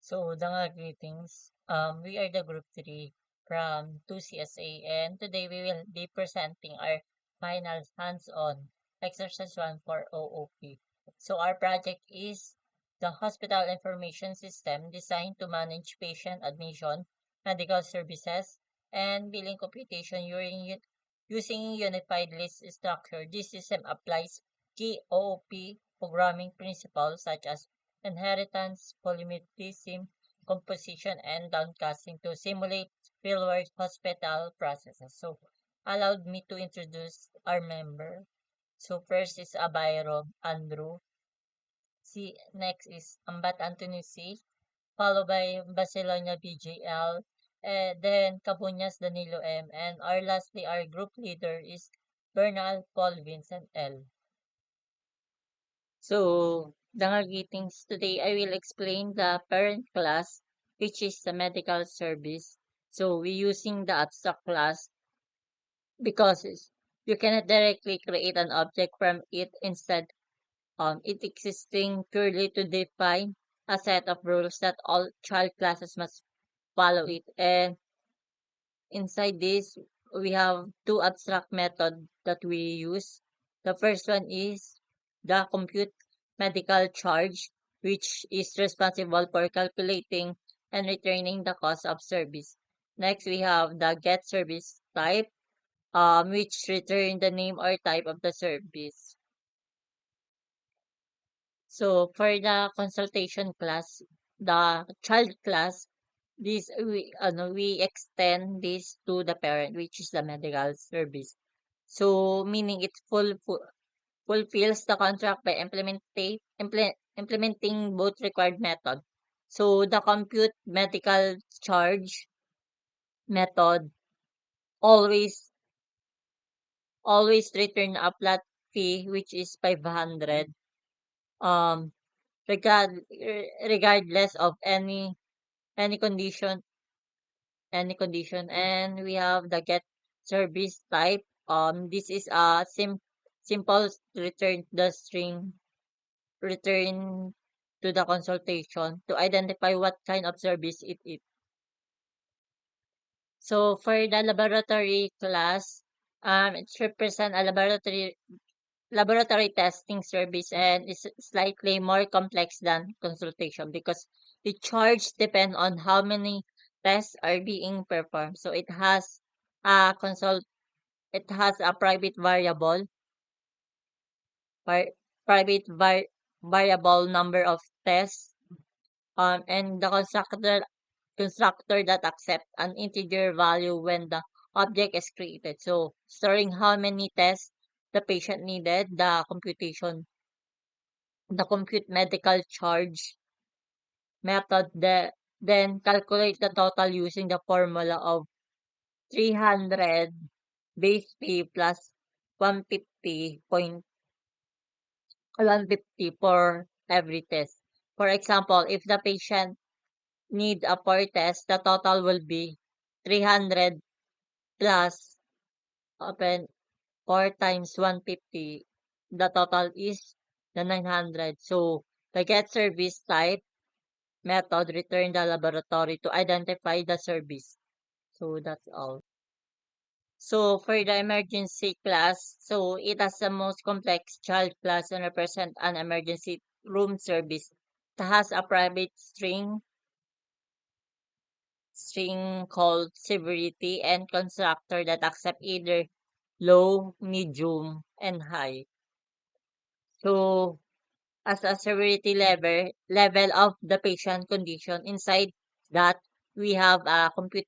So, Danga greetings. We are the group 3 from 2CSA, and today we will be presenting our final hands-on exercise 1 for OOP. So, our project is the Hospital Information System designed to manage patient admission, medical services, and billing computation using unified list structure. This system applies key OOP programming principles such as inheritance, polymorphism, composition, and downcasting to simulate real-world hospital processes. So, allowed me to introduce our member. So, first is Abayro Andrew. Next is Ambat Anthony C. Followed by Barcelona BJL. Then Cabuñas Danilo M. And lastly, our group leader is Bernal Paul Vincent L. So, Dangal greetings. Today I will explain the parent class, which is the medical service. So, we're using the abstract class because you cannot directly create an object from it. Instead, it existing purely to define a set of rules that all child classes must follow it. And inside this, we have two abstract methods that we use. The first one is the compute medical charge, which is responsible for calculating and returning the cost of service. Next, we have the get service type, which return the name or type of the service. So for the consultation class, the child class, we extend this to the parent, which is the medical service. So meaning it fulfills the contract by implementing both required method. So the compute medical charge method always always return a flat fee, which is 500. Um regardless of any condition and we have the get service type. This is a simple return the string return to the consultation to identify what kind of service it is. So for the laboratory class, it represent a laboratory testing service and is slightly more complex than consultation because the charge depend on how many tests are being performed. So it has a var, variable number of tests, and the constructor that accept an integer value when the object is created. So storing how many tests the patient needed, the compute medical charge method, then calculate the total using the formula of 300 base fee plus 150 for every test. For example, if the patient need a 4 test, the total will be 300 plus open 4 times 150. The total is the 900. So the get service type method return the laboratory to identify the service. So that's all. So for the emergency class, so it has the most complex child class and represent an emergency room service that has a private string called severity and constructor that accept either low, medium, and high. So as a severity level of the patient condition, inside that we have a compute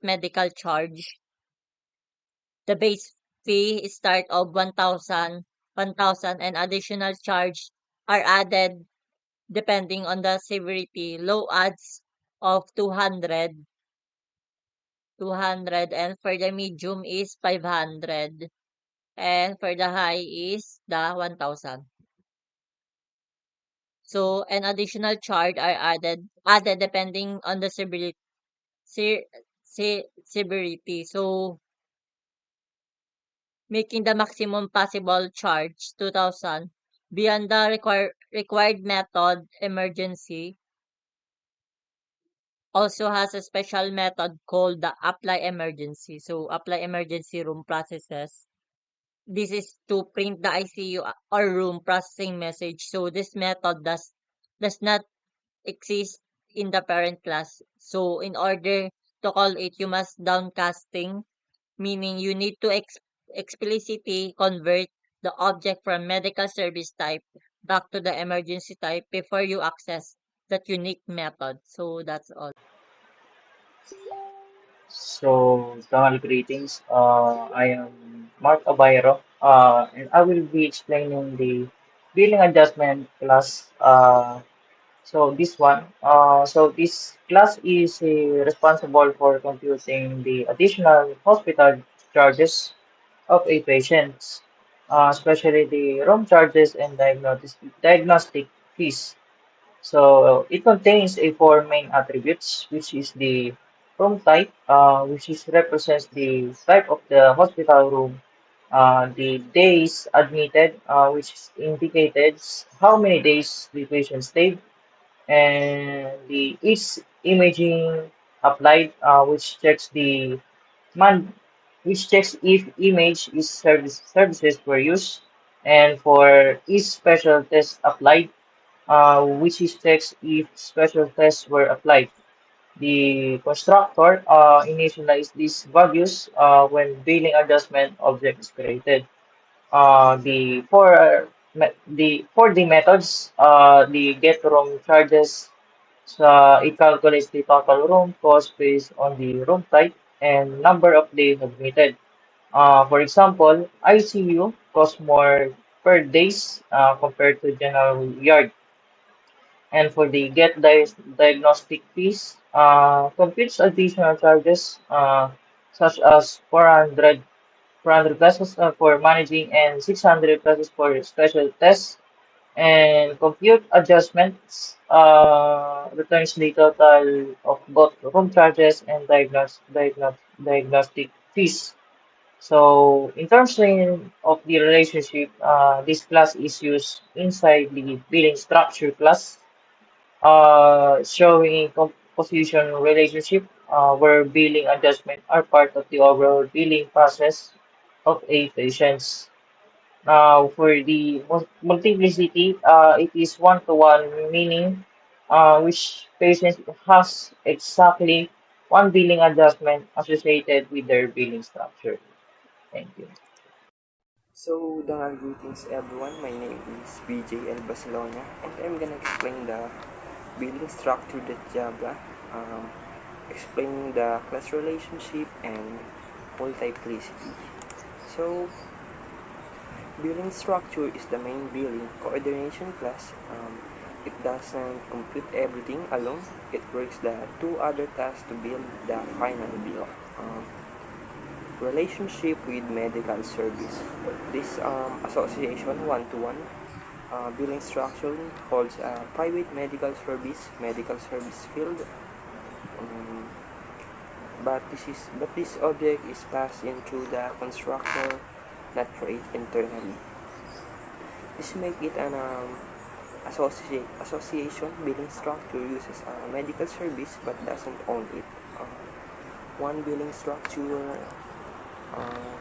medical charge. The base fee start of 1,000 and additional charge are added depending on the severity. Low adds of 200 and for the medium is 500 and for the high is the 1,000. So an additional charge are added depending on the se- severity. So making the maximum possible charge 2,000 beyond the required method emergency. also has a special method called the apply emergency. So apply emergency room processes. This is to print the ICU or room processing message. So this method does not exist in the parent class. So in order to call it, you must downcasting, meaning you need to explicitly convert the object from medical service type back to the emergency type before you access that unique method. So that's all. So, Tanghali greetings. I am Mark Abayro, and I will be explaining the billing adjustment class. So this class is responsible for computing the additional hospital charges of a patient, especially the room charges and diagnostic fees. So it contains a four main attributes, which is the room type, which is represents the type of the hospital room, the days admitted, which is indicated how many days the patient stayed, and the each imaging applied, man, which checks if image is services were used, and for each special test applied, which is checks if special tests were applied. The constructor initialized these values when billing adjustment object is created. For the methods, the get room charges, it calculates the total room cost based on the room type and number of days admitted. For example, ICU costs more per days compared to general yard. And for the diagnostic fees, computes additional charges such as 400 pesos for managing and 600 pesos for special tests, and compute adjustments returns the total of both room charges and diagnostic fees. So, in terms of the relationship, this class is used inside the billing structure class, showing composition relationship where billing adjustment are part of the overall billing process of a patient's. Now, for the multiplicity, it is one-to-one, meaning which patient has exactly one billing adjustment associated with their billing structure. Thank you. So, dangal greetings everyone. My name is BJL Barcelona, and I'm gonna explain the building structure that Java, um, explain the class relationship and multiplicity. So, building structure is the main building coordination class. It doesn't compute everything alone. It works the two other tasks to build the final bill. Relationship with medical service. This association one-to-one billing structure holds a private medical service field, um, but this object is passed in through the constructor, not created internally. This make it an association billing structure uses a medical service but doesn't own it. Uh, one billing structure uh,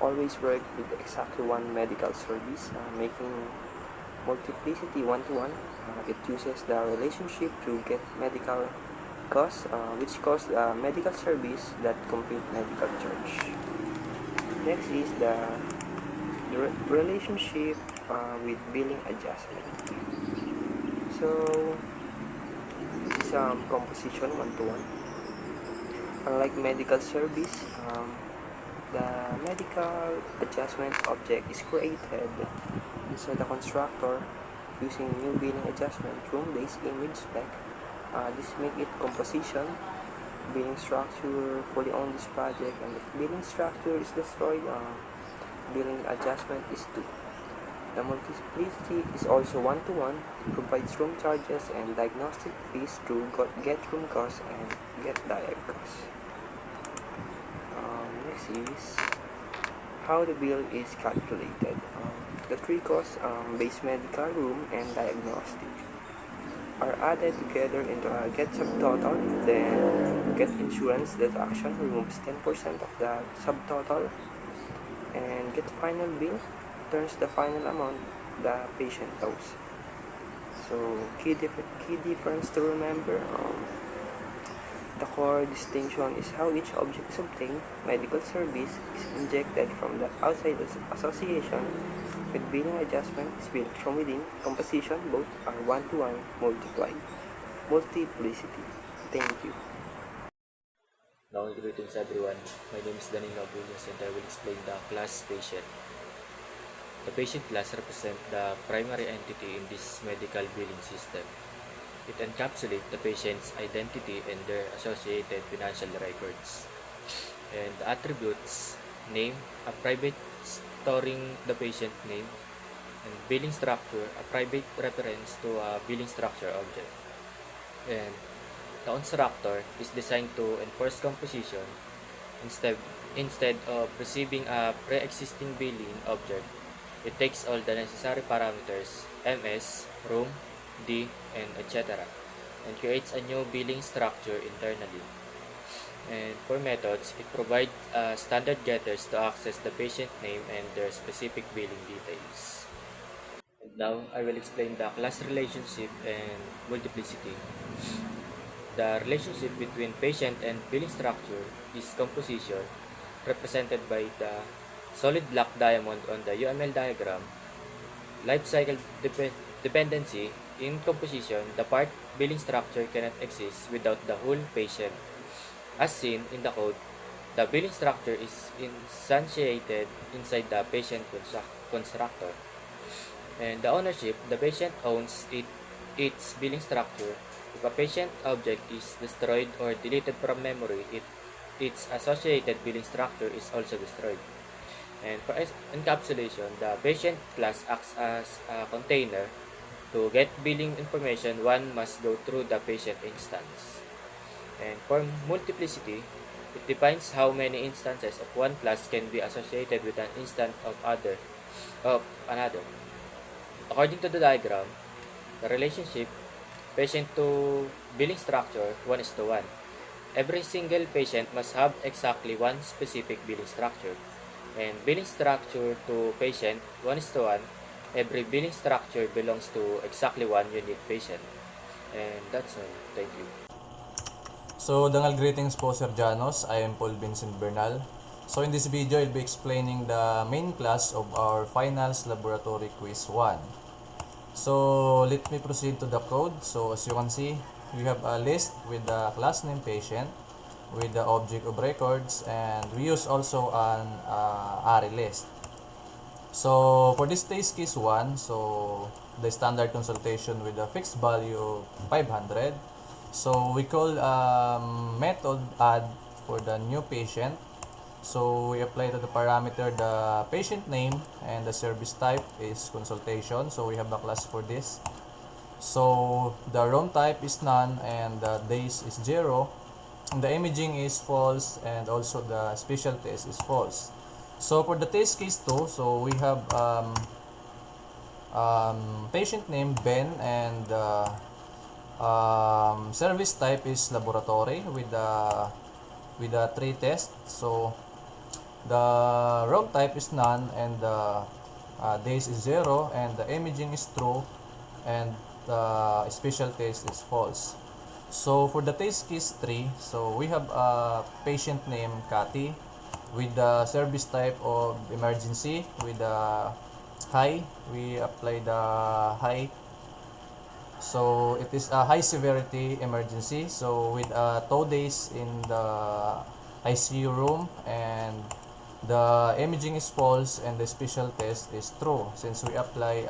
always work with exactly one medical service, making multiplicity one-to-one. It uses the relationship to get medical costs, which cost medical service that compute medical charge. Next is the relationship with billing adjustment. So this is composition one-to-one. Unlike medical service, the medical adjustment object is created inside the constructor using new billing adjustment room-based image spec. This make it composition, billing structure fully on this project, and if billing structure is destroyed, billing adjustment is 2. The multiplicity is also one-to-one. It provides room charges and diagnostic fees to get room costs and get diag costs. Next is how the bill is calculated. The three costs, base medical room and diagnostic. are added together into a get subtotal, then get insurance deduction removes 10% of the subtotal, and get final bill turns the final amount the patient owes. So key difference to remember, the core distinction is how each object is obtained. Medical service is injected from the outside association, with billing adjustment is built from within. Composition both are one-to-one multiplied. Multiplicity. Thank you. Now, greetings everyone. My name is Danilo Abulos and I will explain the class patient. The patient class represents the primary entity in this medical billing system. It encapsulates the patient's identity and their associated financial records. And the attributes: name, a private storing the patient name, and billing structure, a private reference to a billing structure object. And the constructor is designed to enforce composition instead instead of receiving a pre-existing billing object. It takes all the necessary parameters, MS, room, D, and etc., and creates a new billing structure internally. And for methods, it provides standard getters to access the patient name and their specific billing details. And now, I will explain the class relationship and multiplicity. The relationship between patient and billing structure is composition, represented by the solid black diamond on the UML diagram. Life cycle dependency: in composition, the part billing structure cannot exist without the whole patient. As seen in the code, the billing structure is instantiated inside the patient constructor. And the ownership: the patient owns its billing structure. If a patient object is destroyed or deleted from memory, its associated billing structure is also destroyed. And for encapsulation, the patient class acts as a container. To get billing information, one must go through the patient instance. And for multiplicity, it defines how many instances of one class can be associated with an instance of another. According to the diagram, the relationship patient to billing structure 1:1. Every single patient must have exactly one specific billing structure. And billing structure to patient 1:1. Every billing structure belongs to exactly one unique patient. And that's all. Thank you. So, dangal greetings po, Sir Janos. I am Paul Vincent Bernal. So, in this video, I'll be explaining the main class of our finals laboratory quiz 1. So, let me proceed to the code. So, as you can see, we have a list with the class name patient, with the object of records, and we use also an array list. So, for this test case 1, so the standard consultation with a fixed value of 500. So, we call method add for the new patient. So, we apply to the parameter the patient name, and the service type is consultation. So, we have a class for this. So, the room type is none, and the days is 0. And the imaging is false, and also the special test is false. So, for the test case 2, so we have patient name Ben, and service type is laboratory with the 3 tests. So, the room type is none, and the days is 0, and the imaging is true, and the special test is false. So, for the test case 3, so we have a patient name Cathy with the service type of emergency with the high. We apply the high. So, it is a high severity emergency. So, with 2 days in the ICU room, and the imaging is false, and the special test is true since we apply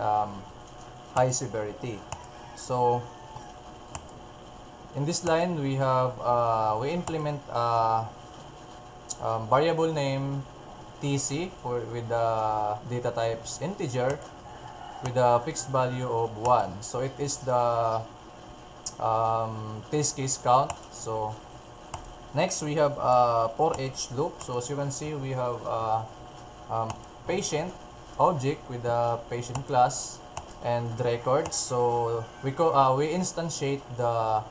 high severity. So, in this line, we have we implement variable name TC with the data types integer with a fixed value of 1. So, it is the test case count. So, next we have for each loop. So, as you can see, we have patient object with the patient class, and records. So we instantiate the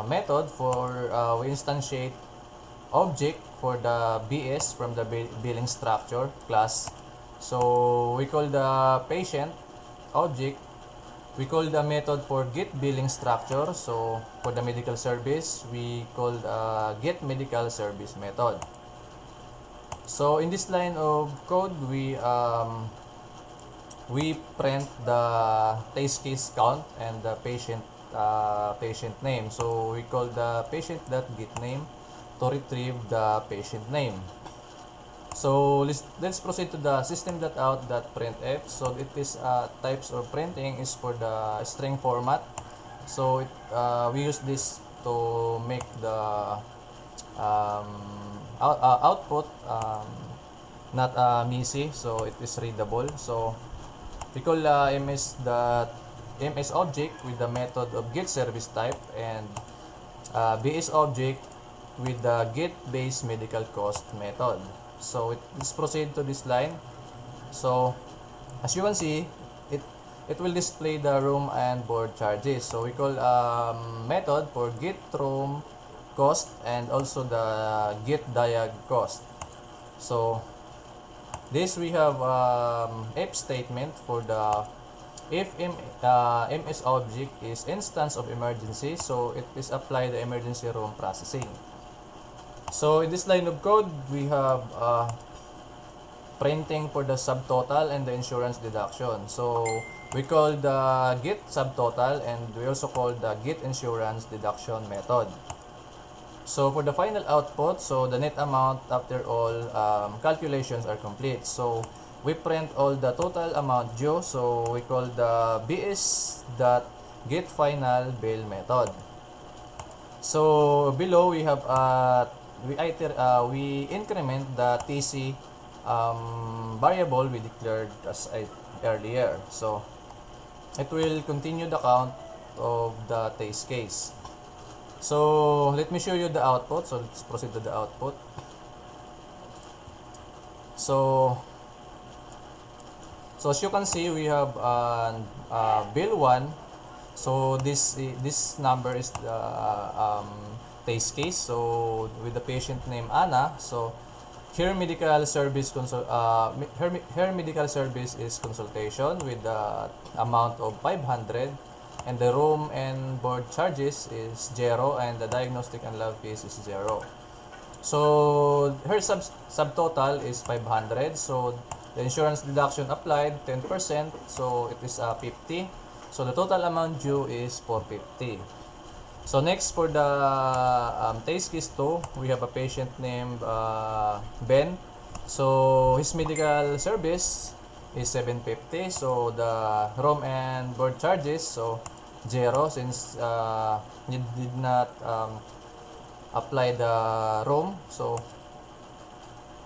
method for we instantiate object for the BS from the billing structure class. So we call the patient object. We call the method for get billing structure. So for the medical service, we call get medical service method. So in this line of code, we print the test case count and the patient name. So we call the patient.getName to retrieve the patient name. So let's proceed to the system.out.printf. So it is types of printing is for the string format. So we use this to make the output not messy, so it is readable. So we call ms object with the method of get service type and bs object with the get base medical cost method. So let's proceed to this line. So as you can see, it will display the room and board charges. So we call method for get room cost and also the get diag cost. So this we have if statement for the if ms object is instance of emergency, so it is apply the emergency room processing. So in this line of code, we have printing for the subtotal and the insurance deduction. So we call the get subtotal and we also call the get insurance deduction method. So for the final output, so the net amount after all calculations are complete. So we print all the total amount due. So we call the bs.get final bill method. So below we have we increment the TC variable we declared as earlier. So it will continue the count of the test case. So let me show you the output. So let's proceed to the output. So as you can see, we have bill 1. So this number is the test case. So with the patient name Anna. So her medical service her medical service is consultation with the amount of 500. And the room and board charges is 0 and the diagnostic and lab fees is 0. So her subtotal is 500. So the insurance deduction applied 10%, so it is 50. So the total amount due is 450. So next for the test case 2, we have a patient named Ben. So his medical service is 750. So the room and board charges, so 0 since he did not apply the room. So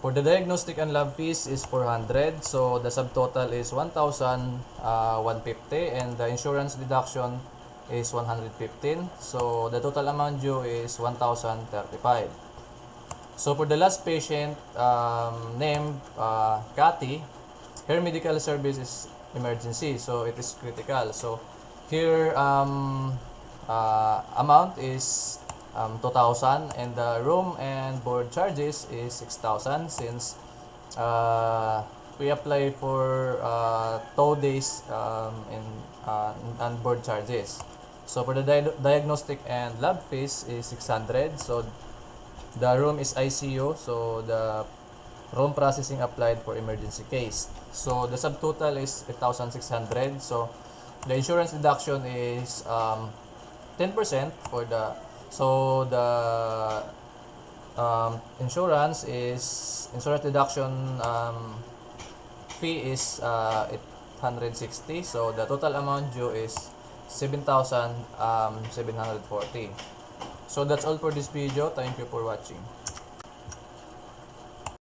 for the diagnostic and lab fees is 400. So the subtotal is 1,150 and the insurance deduction is 115. So the total amount due is 1,035. So for the last patient named Kathy, her medical service is emergency, so it is critical. So here amount is 2,000 and the room and board charges is 6,000 since we apply for 2 days and board charges. So for the diagnostic and lab fees is 600. So the room is ICU, so the room processing applied for emergency case. So the subtotal is 1,600. So the insurance deduction is 10% for the insurance deduction fee is 860. So the total amount due is 7,740. So that's all for this video. Thank you for watching.